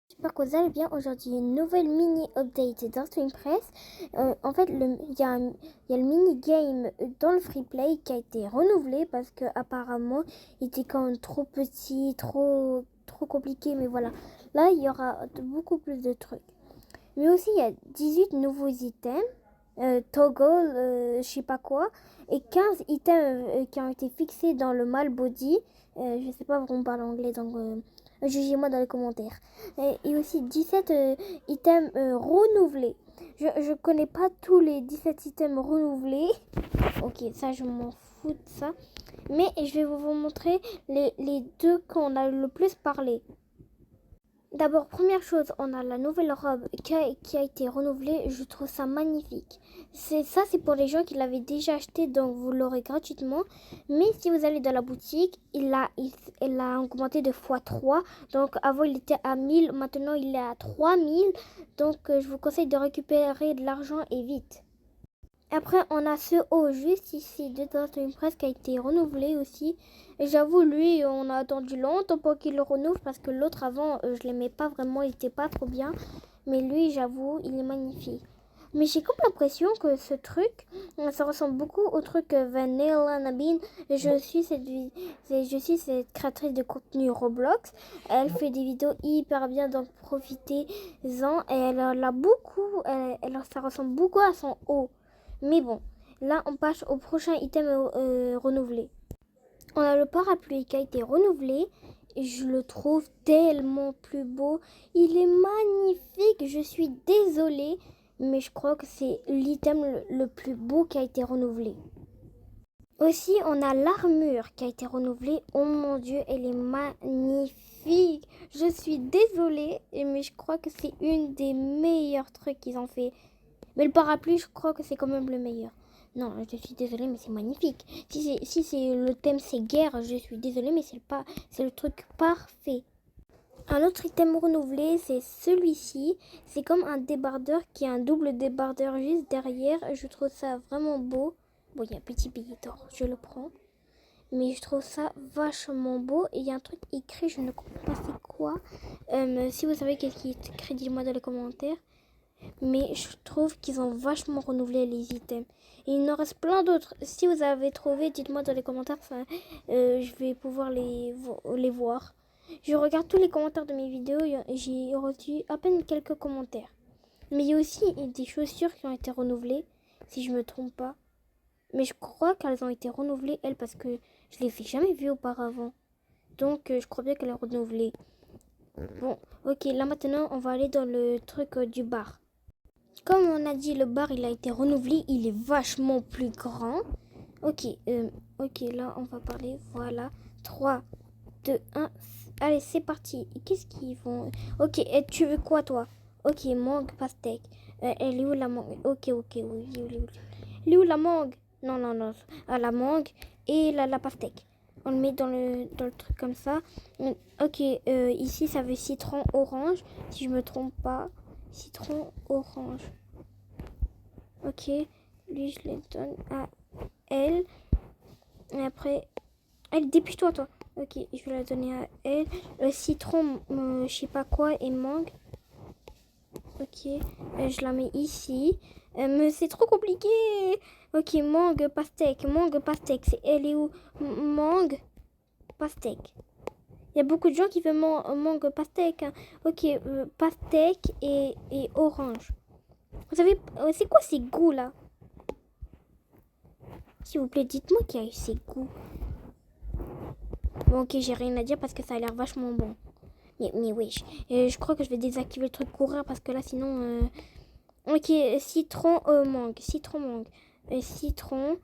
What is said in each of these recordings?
J'espère que vous allez bien. Aujourd'hui, une nouvelle mini-update dans Streampress. En fait, il y a le mini-game dans le free play qui a été renouvelé parce que apparemment il était quand même trop petit, trop compliqué. Mais voilà, là, il y aura beaucoup plus de trucs. Mais aussi, il y a 18 nouveaux items, toggle, je sais pas quoi, et 15 items qui ont été fixés dans le mal body. Je sais pas vraiment parler anglais, donc jugez-moi dans les commentaires. Et aussi 17 items renouvelés. Je connais pas tous les 17 items renouvelés. Ok, ça je m'en fous de ça. Mais je vais vous montrer les deux qu'on a le plus parlé. D'abord, première chose, on a la nouvelle robe qui a été renouvelée. Je trouve ça magnifique. C'est pour les gens qui l'avaient déjà acheté, donc vous l'aurez gratuitement. Mais si vous allez dans la boutique, il a augmenté de x3. Donc avant, il était à 1000, maintenant il est à 3000. Donc je vous conseille de récupérer de l'argent et vite. Après, on a ce haut juste ici de une presse qui a été renouvelé aussi. Et j'avoue, lui, on a attendu longtemps pour qu'il le renouvelle parce que l'autre avant, je l'aimais pas vraiment, il était pas trop bien. Mais lui, j'avoue, il est magnifique. Mais j'ai comme l'impression que ce truc, ça ressemble beaucoup au truc Vanilla Nabin. Je suis cette créatrice de contenu Roblox. Elle fait des vidéos hyper bien, donc profitez-en. Et elle a beaucoup, ça ressemble beaucoup à son haut. Mais bon, là on passe au prochain item renouvelé. On a le parapluie qui a été renouvelé et je le trouve tellement plus beau. Il est magnifique, je suis désolée, mais je crois que c'est l'item le plus beau qui a été renouvelé. Aussi, on a l'armure qui a été renouvelée. Oh mon dieu, elle est magnifique. Je suis désolée, mais je crois que c'est une des meilleurs trucs qu'ils ont fait. Mais le parapluie, je crois que c'est quand même le meilleur. Non, je suis désolée, mais c'est magnifique. Si c'est le thème, c'est guerre, je suis désolée, mais c'est le truc parfait. Un autre item renouvelé, c'est celui-ci. C'est comme un débardeur qui a un double débardeur juste derrière. Je trouve ça vraiment beau. Bon, il y a petit d'or, je le prends. Mais je trouve ça vachement beau. Et il y a un truc écrit, je ne comprends pas c'est quoi. Si vous savez qu'est-ce qui est écrit, dites-moi dans les commentaires. Mais je trouve qu'ils ont vachement renouvelé les items. Et il en reste plein d'autres. Si vous avez trouvé, dites-moi dans les commentaires. Je vais pouvoir les voir. Je regarde tous les commentaires de mes vidéos et j'ai reçu à peine quelques commentaires. Mais il y a aussi des chaussures qui ont été renouvelées, si je me trompe pas. Mais je crois qu'elles ont été renouvelées, elles, parce que je les ai jamais vues auparavant. Donc je crois bien qu'elles sont renouvelées. Bon, ok, là maintenant on va aller dans le truc du bar. Comme on a dit, le bar il a été renouvelé, il est vachement plus grand. Ok, ok, là on va parler. Voilà, 3, 2, 1. Allez, c'est parti. Qu'est-ce qu'ils vont... Ok, et tu veux quoi toi? Ok, mangue, pastèque. Elle est où la mangue? Ok, oui, elle est où la mangue? Non, non, non. Ah, la mangue et la pastèque. On le met dans le truc comme ça. Ok, ici ça veut citron orange, si je me trompe pas. Citron orange. Ok, lui je le donne à elle. Et après, allez, dépêche-toi toi. Ok, je vais la donner à elle. Le citron, je sais pas quoi, et mangue. Ok, je la mets ici. Mais c'est trop compliqué. Ok, mangue, pastèque. Mangue, pastèque. Elle est où? Mangue, pastèque. Il y a beaucoup de gens qui veulent mangue, pastèque. Hein. Ok, pastèque et orange. Vous savez, c'est quoi ces goûts là? S'il vous plaît, dites-moi qu'il y a eu ces goûts. Bon, ok, j'ai rien à dire parce que ça a l'air vachement bon. Mais wesh. Je crois que je vais désactiver le truc courir parce que là, sinon... Ok, citron, mangue. Citron, mangue. Citron.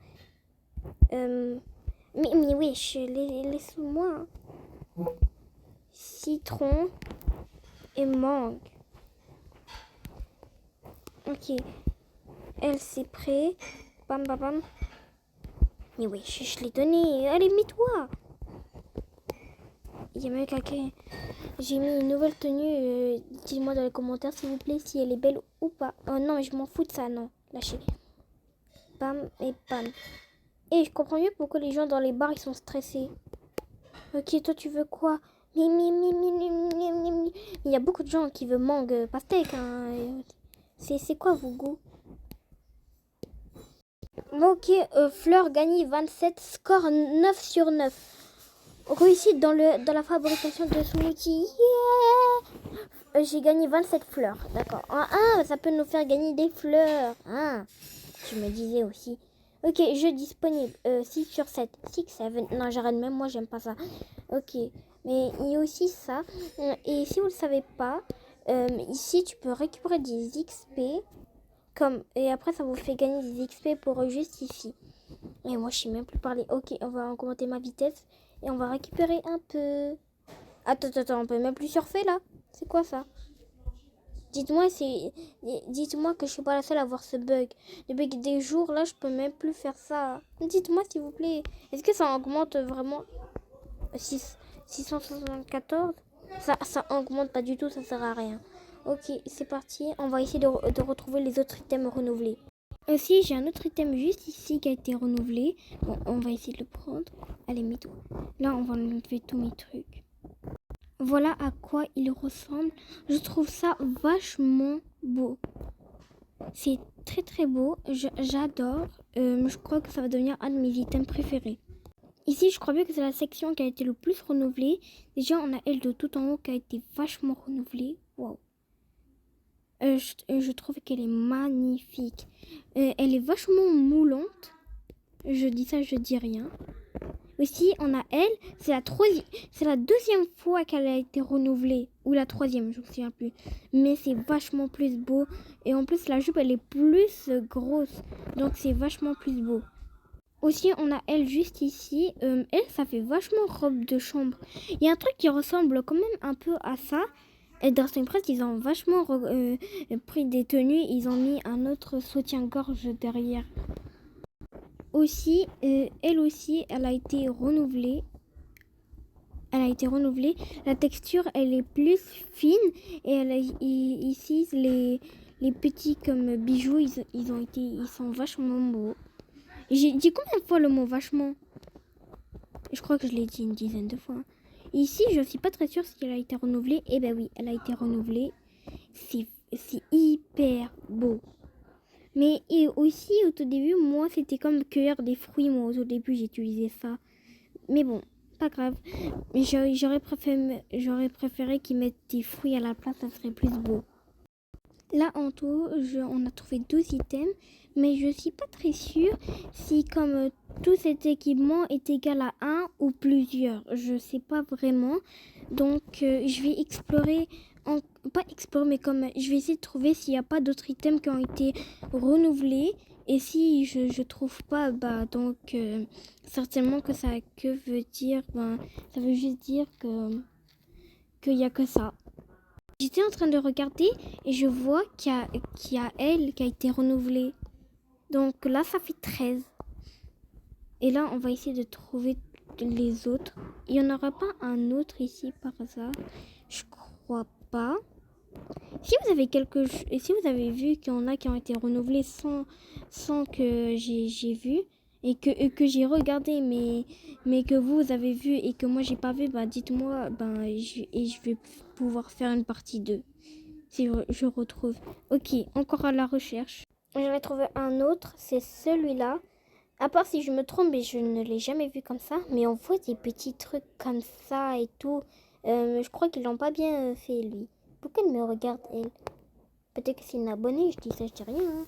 Mais wesh, laisse-moi. Citron et mangue. Ok. Elle, c'est prêt. Bam, bam, bam. Mais wesh, je l'ai donné. Allez, mets-toi. Il y a même quelqu'un... J'ai mis une nouvelle tenue. Dites-moi dans les commentaires, s'il vous plaît, si elle est belle ou pas. Oh non, mais je m'en fous de ça, non. Lâchez. Bam et bam. Et je comprends mieux pourquoi les gens dans les bars, ils sont stressés. Ok, toi, tu veux quoi? Il y a beaucoup de gens qui veulent mangue pastèque. Hein. C'est quoi vos goûts? Ok, Fleur gagne 27, score 9 sur 9. Réussite dans la fabrication de smoothie. Yeah. J'ai gagné 27 fleurs. D'accord. Ah, ça peut nous faire gagner des fleurs. Ah, je me disais aussi. Ok, jeu disponible. 6 sur 7. 6, 7. Non, j'arrête même. Moi, j'aime pas ça. Ok. Mais il y a aussi ça. Et si vous ne le savez pas, ici, tu peux récupérer des XP. Et après, ça vous fait gagner des XP pour juste ici. Et moi, je sais même plus parler. Ok, on va augmenter ma vitesse. Et on va récupérer un peu. Attends, on peut même plus surfer là. C'est quoi ça? Dites-moi que je suis pas la seule à avoir ce bug. Depuis des jours là, je peux même plus faire ça. Dites-moi s'il vous plaît. Est-ce que ça augmente vraiment 674? Ça augmente pas du tout, ça sert à rien. Ok, c'est parti. On va essayer de retrouver les autres items renouvelés. Aussi, j'ai un autre item juste ici qui a été renouvelé. Bon, on va essayer de le prendre. Allez, mets-toi. Là, on va enlever tous mes trucs. Voilà à quoi il ressemble. Je trouve ça vachement beau. C'est très très beau. J'adore. Je crois que ça va devenir un de mes items préférés. Ici, je crois bien que c'est la section qui a été le plus renouvelée. Déjà, on a elle de tout en haut qui a été vachement renouvelée. Waouh. Je trouve qu'elle est magnifique. Elle est vachement moulante. Je dis ça, je dis rien. Aussi, on a elle. C'est la deuxième fois qu'elle a été renouvelée. Ou la troisième, je ne me souviens plus. Mais c'est vachement plus beau. Et en plus, la jupe, elle est plus grosse. Donc, c'est vachement plus beau. Aussi, on a elle juste ici. Elle, ça fait vachement robe de chambre. Il y a un truc qui ressemble quand même un peu à ça. Et dans Dark Press, ils ont vachement pris des tenues. Ils ont mis un autre soutien-gorge derrière. Aussi, elle aussi, elle a été renouvelée. La texture, elle est plus fine. Et ici, les petits comme bijoux, ils sont vachement beaux. J'ai dit combien de fois le mot vachement? Je crois que je l'ai dit une dizaine de fois. Ici, je suis pas très sûre si elle a été renouvelée. Eh ben oui, elle a été renouvelée. C'est hyper beau. Mais et aussi, au tout début, moi, c'était comme cueillir des fruits. Moi, au tout début, j'utilisais ça. Mais bon, pas grave. J'aurais préféré qu'ils mettent des fruits à la place, ça serait plus beau. Là, en tout, on a trouvé 12 items. Mais je suis pas très sûre si comme tout cet équipement est égal à un ou plusieurs. Je sais pas vraiment. Donc, je vais explorer, pas explorer, mais comme je vais essayer de trouver s'il n'y a pas d'autres items qui ont été renouvelés. Et si je trouve pas, bah donc certainement que ça que veut dire, ben ça veut juste dire qu'il y a que ça. J'étais en train de regarder et je vois qu'il y a elle qui a été renouvelée. Donc là, ça fait 13. Et là, on va essayer de trouver les autres. Il n'y en aura pas un autre ici par hasard? Je crois pas. Si vous avez vu qu'il y en a qui ont été renouvelés sans que j'ai vu et que j'ai regardé mais que vous avez vu et que moi j'ai pas vu, bah dites-moi et je vais pouvoir faire une partie 2 si je retrouve. Ok, encore à la recherche. J'en ai trouvé un autre, c'est celui-là. À part si je me trompe, mais je ne l'ai jamais vu comme ça. Mais on voit des petits trucs comme ça et tout. Je crois qu'ils l'ont pas bien fait, lui. Pourquoi elle me regarde, elle? Peut-être que c'est une abonnée, je dis ça, je dis rien. Hein.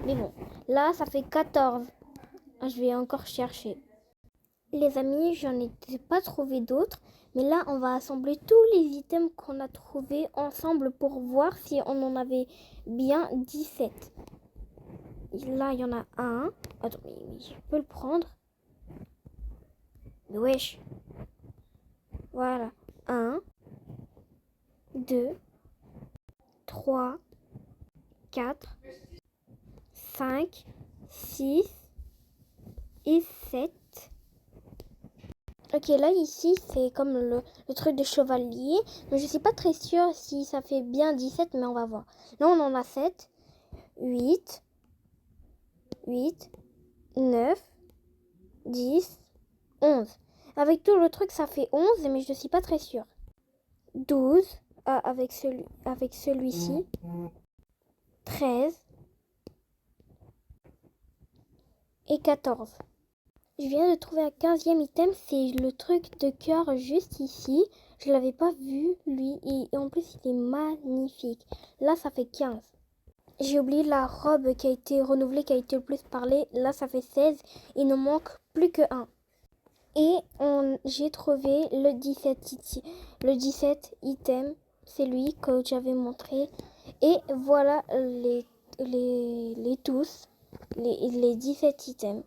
Mais bon, là, ça fait 14. Je vais encore chercher. Les amis, j'en ai pas trouvé d'autres. Mais là, on va assembler tous les items qu'on a trouvés ensemble pour voir si on en avait bien 17. Là, il y en a un. Attends, mais je peux le prendre. Mais wesh. Voilà. 1, 2, 3, 4, 5, 6 et 7. Ok, là, ici, c'est comme le truc de chevalier. Mais je suis pas très sûre si ça fait bien 17, mais on va voir. Là, on en a 7, 8, 9, 10, 11. Avec tout le truc, ça fait 11, mais je ne suis pas très sûre. 12 avec celui-ci, 13 et 14. Je viens de trouver un 15e item, c'est le truc de cœur juste ici. Je l'avais pas vu lui et en plus il est magnifique. Là ça fait 15. J'ai oublié la robe qui a été renouvelée, qui a été le plus parlé. Là ça fait 16. Il ne manque plus que 1. Et j'ai trouvé le 17 item. C'est lui que j'avais montré. Et voilà les 17 items.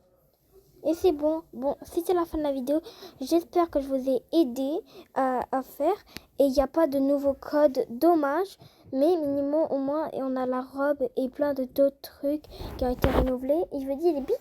Et c'est bon. Bon, c'était la fin de la vidéo. J'espère que je vous ai aidé à faire. Et il n'y a pas de nouveau code. Dommage. Mais minimum, au moins, on a la robe et plein d'autres trucs qui ont été renouvelés. Et je vous dis des bisous.